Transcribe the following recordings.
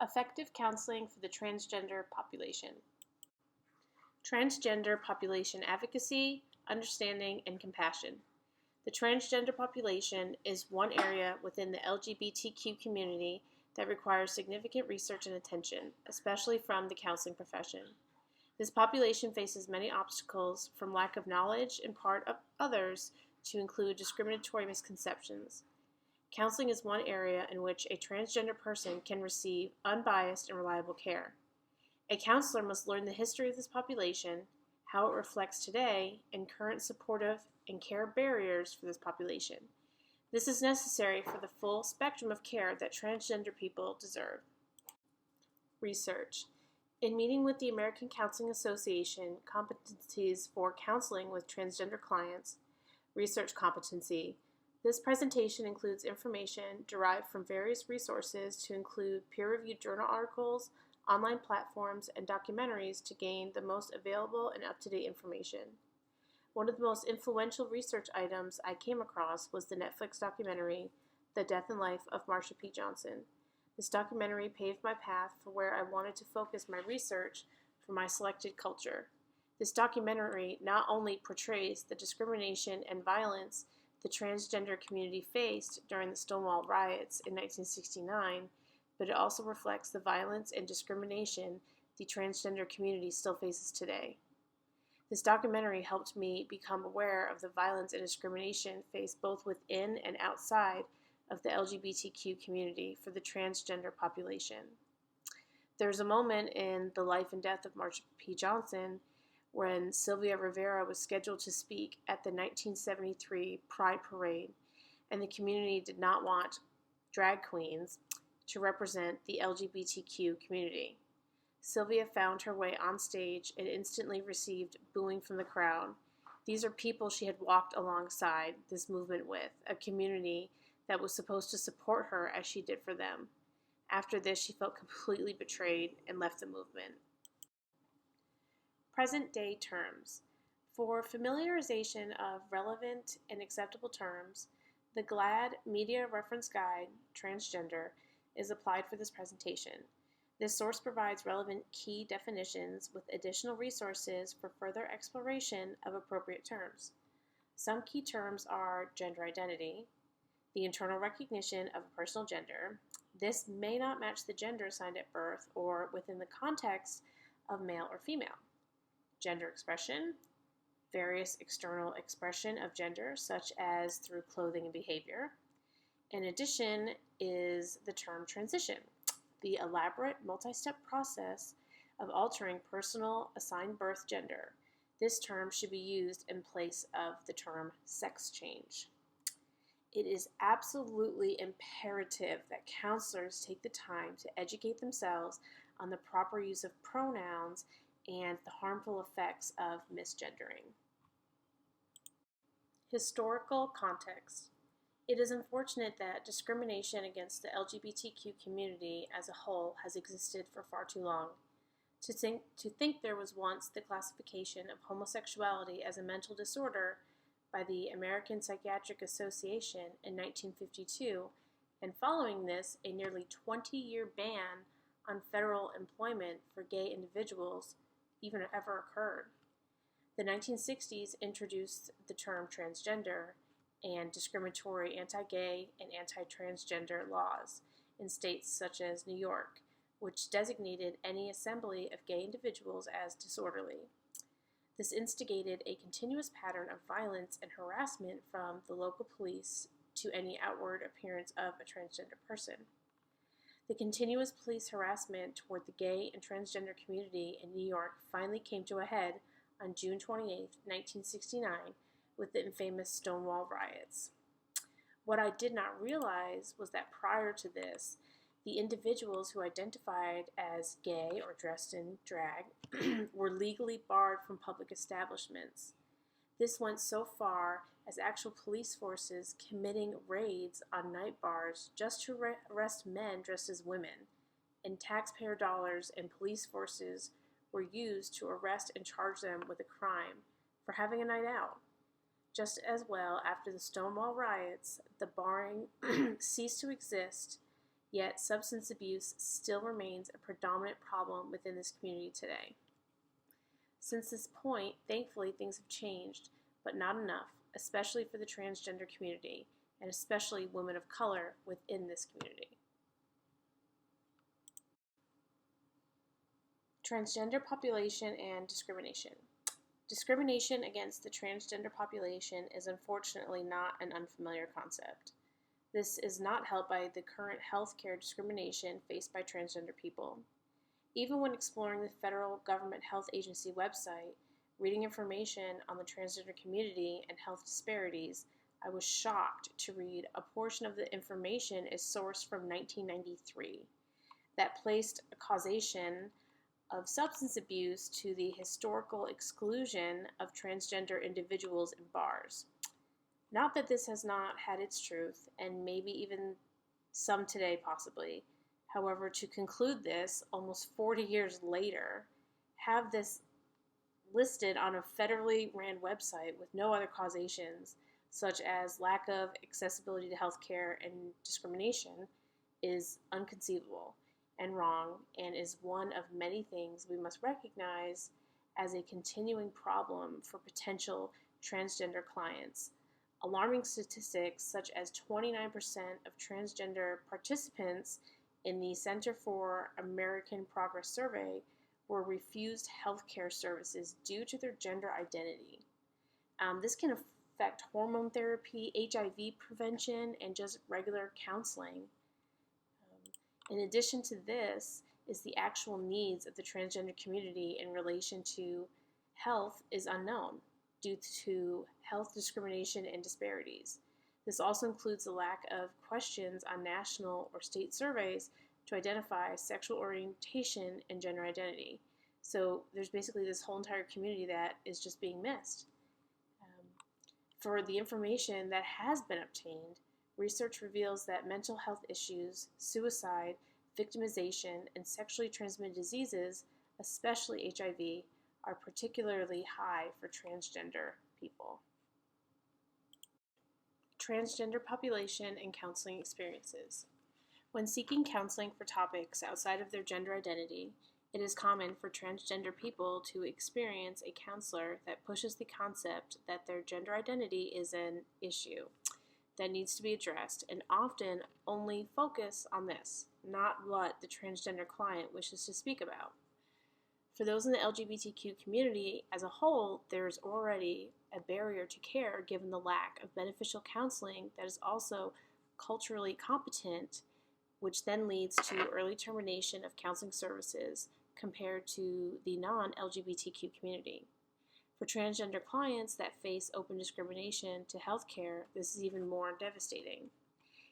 Effective counseling for the transgender population. Transgender population advocacy, understanding, and compassion. The transgender population is one area within the LGBTQ community that requires significant research and attention, especially from the counseling profession. This population faces many obstacles, from lack of knowledge in part of others to include discriminatory misconceptions. Counseling is one area in which a transgender person can receive unbiased and reliable care. A counselor must learn the history of this population, how it reflects today, and current supportive and care barriers for this population. This is necessary for the full spectrum of care that transgender people deserve. Research. In meeting with the American Counseling Association, competencies for counseling with transgender clients, research competency. This presentation includes information derived from various resources to include peer-reviewed journal articles, online platforms, and documentaries to gain the most available and up-to-date information. One of the most influential research items I came across was the Netflix documentary, The Death and Life of Marsha P. Johnson. This documentary paved my path for where I wanted to focus my research for my selected culture. This documentary not only portrays the discrimination and violence the transgender community faced during the Stonewall riots in 1969, but it also reflects the violence and discrimination the transgender community still faces today. This documentary helped me become aware of the violence and discrimination faced both within and outside of the LGBTQ community for the transgender population. There's a moment in the life and death of Marsha P. Johnson when Sylvia Rivera was scheduled to speak at the 1973 Pride Parade, and the community did not want drag queens to represent the LGBTQ community. Sylvia found her way on stage and instantly received booing from the crowd. These are people she had walked alongside this movement with, a community that was supposed to support her as she did for them. After this, she felt completely betrayed and left the movement. Present-day terms. For familiarization of relevant and acceptable terms, the GLAAD Media Reference Guide, Transgender, is applied for this presentation. This source provides relevant key definitions with additional resources for further exploration of appropriate terms. Some key terms are gender identity, the internal recognition of a personal gender. This may not match the gender assigned at birth or within the context of male or female. Gender expression, various external expression of gender, such as through clothing and behavior. In addition is the term transition, the elaborate multi-step process of altering personal assigned birth gender. This term should be used in place of the term sex change. It is absolutely imperative that counselors take the time to educate themselves on the proper use of pronouns and the harmful effects of misgendering. Historical context. It is unfortunate that discrimination against the LGBTQ community as a whole has existed for far too long. To think there was once the classification of homosexuality as a mental disorder by the American Psychiatric Association in 1952, and following this, a nearly 20-year ban on federal employment for gay individuals even ever occurred. The 1960s introduced the term transgender and discriminatory anti-gay and anti-transgender laws in states such as New York, which designated any assembly of gay individuals as disorderly. This instigated a continuous pattern of violence and harassment from the local police to any outward appearance of a transgender person. The continuous police harassment toward the gay and transgender community in New York finally came to a head on June 28, 1969, with the infamous Stonewall riots. What I did not realize was that prior to this, the individuals who identified as gay or dressed in drag were legally barred from public establishments. This went so far as actual police forces committing raids on night bars just to arrest men dressed as women, and taxpayer dollars and police forces were used to arrest and charge them with a crime for having a night out. Just as well, after the Stonewall riots, the barring ceased to exist, Yet substance abuse still remains a predominant problem within this community today. Since this point, thankfully, things have changed, but not enough, especially for the transgender community, and especially women of color within this community. Transgender population and discrimination. Discrimination against the transgender population is unfortunately not an unfamiliar concept. This is not helped by the current healthcare discrimination faced by transgender people. Even when exploring the federal government health agency website, reading information on the transgender community and health disparities, I was shocked to read a portion of the information is sourced from 1993 that placed a causation of substance abuse to the historical exclusion of transgender individuals in bars. Not that this has not had its truth, and maybe even some today possibly. However, to conclude this, almost 40 years later, have this listed on a federally ran website with no other causations, such as lack of accessibility to healthcare and discrimination, is inconceivable and wrong, and is one of many things we must recognize as a continuing problem for potential transgender clients. Alarming statistics such as 29% of transgender participants in the Center for American Progress survey were refused healthcare services due to their gender identity. This can affect hormone therapy, HIV prevention, and just regular counseling. In addition to this, is the actual needs of the transgender community in relation to health is unknown due to health discrimination and disparities. This also includes the lack of questions on national or state surveys to identify sexual orientation and gender identity. So there's basically this whole entire community that is just being missed. For the information that has been obtained, research reveals that mental health issues, suicide, victimization, and sexually transmitted diseases, especially HIV, are particularly high for transgender people. Transgender population and counseling experiences. When seeking counseling for topics outside of their gender identity, it is common for transgender people to experience a counselor that pushes the concept that their gender identity is an issue that needs to be addressed, and often only focus on this, not what the transgender client wishes to speak about. For those in the LGBTQ community as a whole, there is already a barrier to care given the lack of beneficial counseling that is also culturally competent, which then leads to early termination of counseling services compared to the non-LGBTQ community. For transgender clients that face open discrimination to healthcare, this is even more devastating.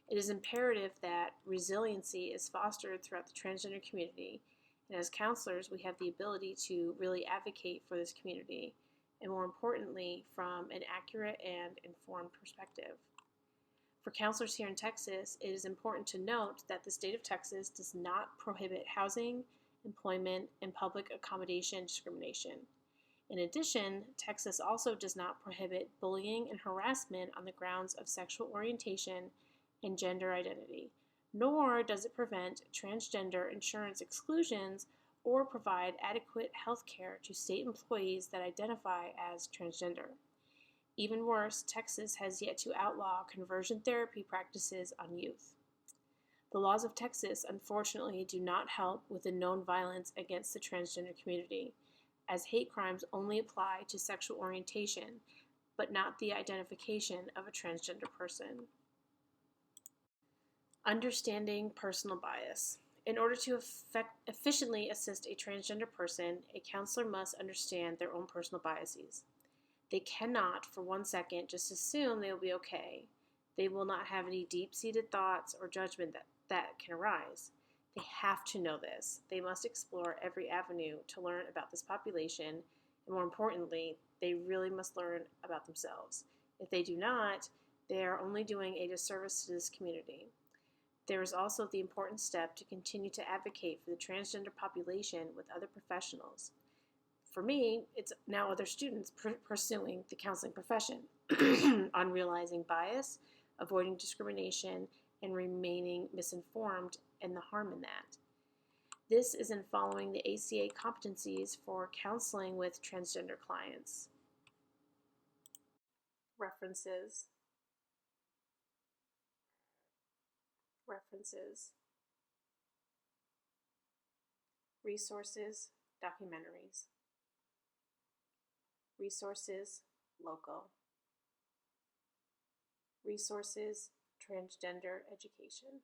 It is imperative that resiliency is fostered throughout the transgender community, and as counselors, we have the ability to really advocate for this community, and more importantly, from an accurate and informed perspective. For counselors here in Texas, it is important to note that the state of Texas does not prohibit housing, employment, and public accommodation discrimination. In addition, Texas also does not prohibit bullying and harassment on the grounds of sexual orientation and gender identity, nor does it prevent transgender insurance exclusions or provide adequate health care to state employees that identify as transgender. Even worse, Texas has yet to outlaw conversion therapy practices on youth. The laws of Texas, unfortunately, do not help with the known violence against the transgender community, as hate crimes only apply to sexual orientation, but not the identification of a transgender person. Understanding personal bias. In order to efficiently assist a transgender person, a counselor must understand their own personal biases. They cannot, for 1 second, just assume they will be okay. They will not have any deep-seated thoughts or judgment that can arise. They have to know this. They must explore every avenue to learn about this population, and more importantly, they really must learn about themselves. If they do not, they are only doing a disservice to this community. There is also the important step to continue to advocate for the transgender population with other professionals. For me, it's now other students pursuing the counseling profession on realizing bias, avoiding discrimination, and remaining misinformed and the harm in that. This is in following the ACA competencies for counseling with transgender clients. References. Resources, documentaries. Resources, local. Resources, transgender education.